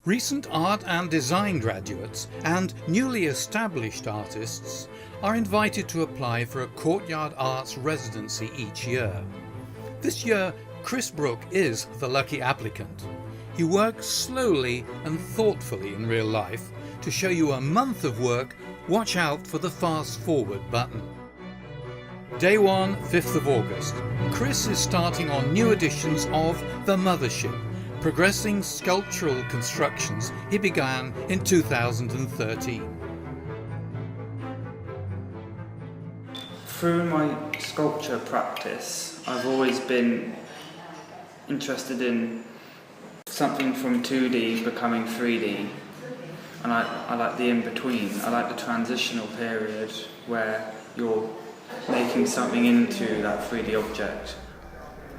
Recent art and design graduates and newly established artists are invited to apply for a Courtyard Arts residency each year. This year, Chris Brooke is the lucky applicant. He works slowly and thoughtfully in real life. To show you a month of work, watch out for the fast forward button. Day 1, 5th of August. Chris is starting on new editions of The Mothership, progressing sculptural constructions he began in 2013. Through my sculpture practice, I've always been interested in something from 2D becoming 3D, and I like the in-between. I like the transitional period where you're making something into that 3D object.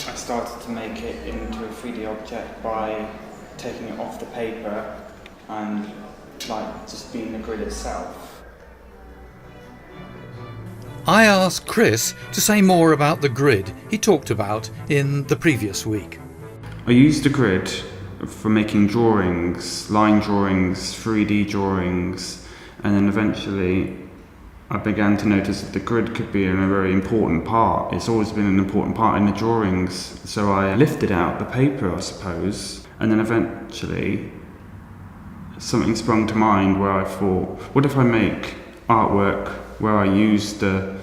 I started to make it into a 3D object by taking it off the paper and just being the grid itself. I asked Chris to say more about the grid he talked about in the previous week. I used the grid for making drawings, line drawings, 3D drawings, and then eventually I began to notice that the grid could be a very important part. It's always been an important part in the drawings, so I lifted out the paper, I suppose, and then eventually something sprung to mind where I thought, what if I make artwork where I use the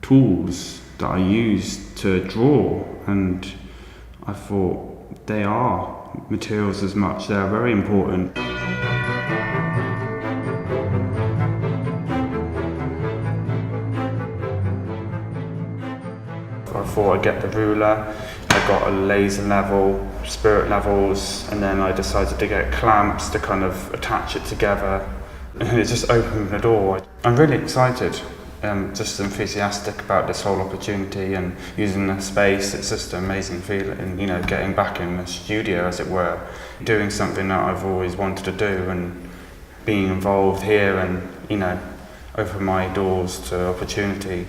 tools that I used to draw? And I thought they are materials as much, they're very important. I thought I'd get the ruler, I got a laser level, spirit levels, and then I decided to get clamps to kind of attach it together, and it just opened the door. I'm really excited, just enthusiastic about this whole opportunity and using the space. It's just an amazing feeling, getting back in the studio, as it were, doing something that I've always wanted to do and being involved here and, open my doors to opportunity.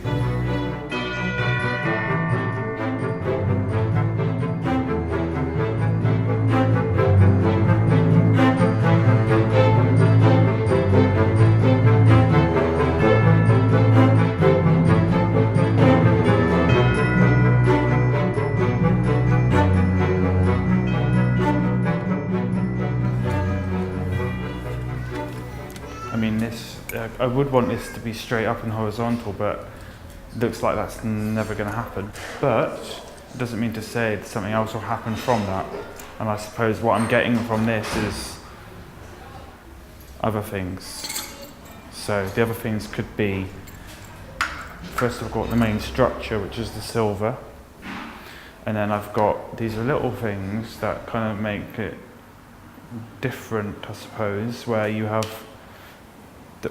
I would want this to be straight up and horizontal, but it looks like that's never going to happen. But it doesn't mean to say that something else will happen from that. And I suppose what I'm getting from this is other things. So the other things could be, first I've got the main structure, which is the silver. And then I've got these little things that kind of make it different, I suppose, where you have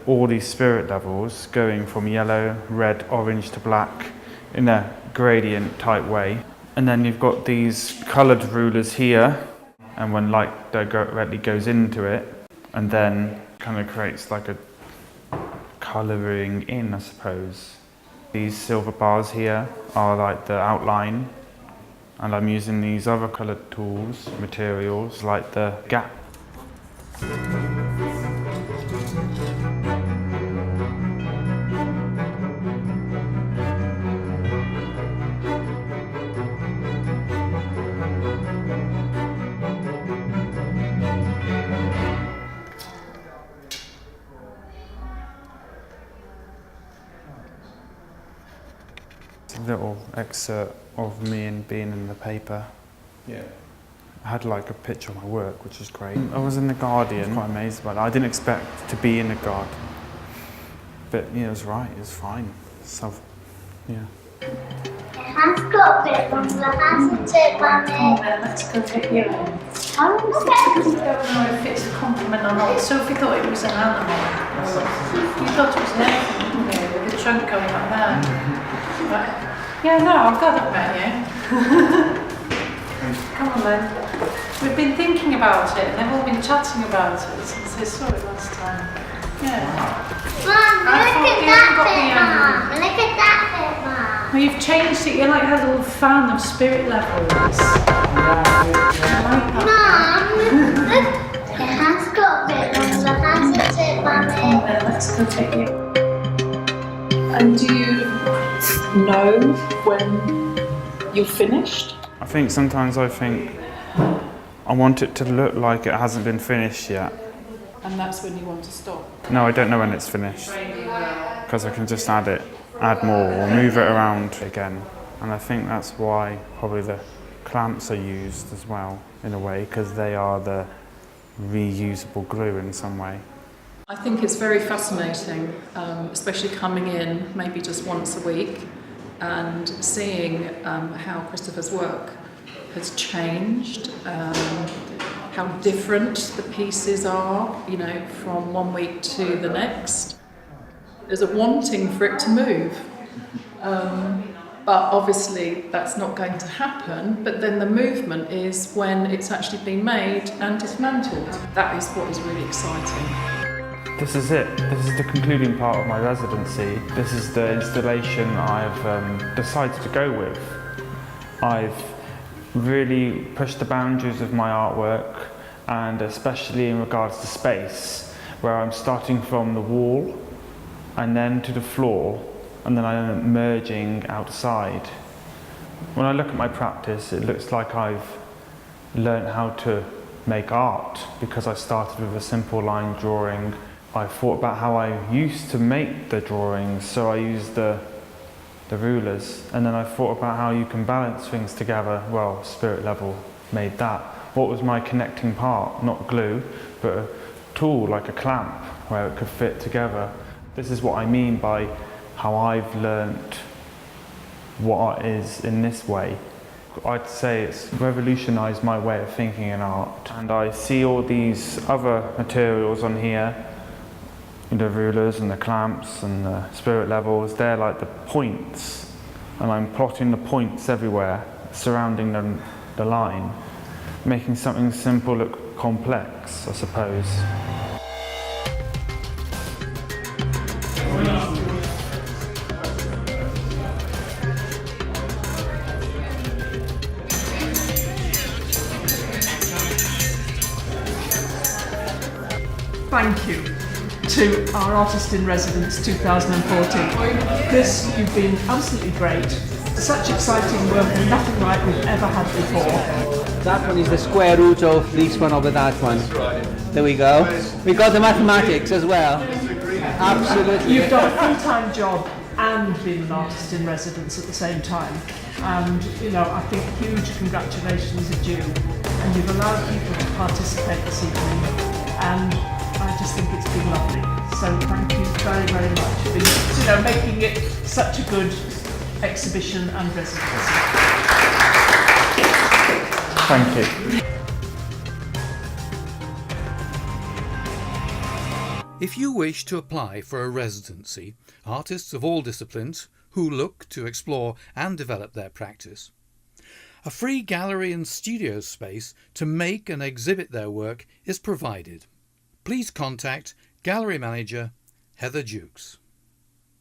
all these spirit levels going from yellow, red, orange to black in a gradient type way. And then you've got these coloured rulers here, and when light directly goes into it, and then kind of creates like a colouring in, I suppose. These silver bars here are like the outline, and I'm using these other coloured tools, materials, like the gap. A little excerpt of me and being in the paper. Yeah. I had like a picture of my work, which was great. I was in the Guardian, I was quite amazed by that. I didn't expect to be in the Guardian. But it was right, it was fine. So, yeah. It has got a bit longer, hasn't it, Mummy? Yeah, let's go take you in. I don't know if it's a compliment or not. Sophie thought it was an animal. You thought it was an elephant, didn't you? With the trunk going like that. Right. Yeah, no, I've got it about you. Come on then. We've been thinking about it and they've all been chatting about it since they saw it last time. Yeah. Mum, look at that bit, Mum. Look at that bit, Mum. Well, you've changed it. You're like a little fan of spirit levels. I like that. Mum, look. That's okay. And do you know when you're finished? I think sometimes I think I want it to look like it hasn't been finished yet. And that's when you want to stop? No, I don't know when it's finished, because I can just add more or move it around again. And I think that's why probably the clamps are used as well, in a way, because they are the reusable glue in some way. I think it's very fascinating, especially coming in maybe just once a week and seeing how Christopher's work has changed, how different the pieces are, you know, from one week to the next. There's a wanting for it to move. But obviously that's not going to happen, but then the movement is when it's actually been made and dismantled. That is what is really exciting. This is it. This is the concluding part of my residency. This is the installation I've decided to go with. I've really pushed the boundaries of my artwork, and especially in regards to space, where I'm starting from the wall and then to the floor, and then I'm merging outside. When I look at my practice, it looks like I've learned how to make art, because I started with a simple line drawing. I thought about how I used to make the drawings, so I used the rulers, and then I thought about how you can balance things together. Well, Spirit Level made that. What was my connecting part? Not glue, but a tool like a clamp where it could fit together. This is what I mean by how I've learnt what art is in this way. I'd say it's revolutionised my way of thinking in art. And I see all these other materials on here, the rulers and the clamps and the Spirit Levels. They're like the points, and I'm plotting the points everywhere surrounding the line, making something simple look complex, I suppose. Thank you to our Artist in Residence 2014. Chris, you've been absolutely great. Such exciting work and nothing like we've ever had before. That one is the square root of this one over that one. There we go. We got the mathematics as well. Absolutely. You've done a full-time job and been an artist in residence at the same time. And, you know, I think huge congratulations are due. And you've allowed people to participate this evening. And I just think it's been lovely. So thank you very, very much for, you know, making it such a good exhibition and residency. Thank you. If you wish to apply for a residency, artists of all disciplines who look to explore and develop their practice, a free gallery and studio space to make and exhibit their work is provided. Please contact Gallery Manager Heather Jukes.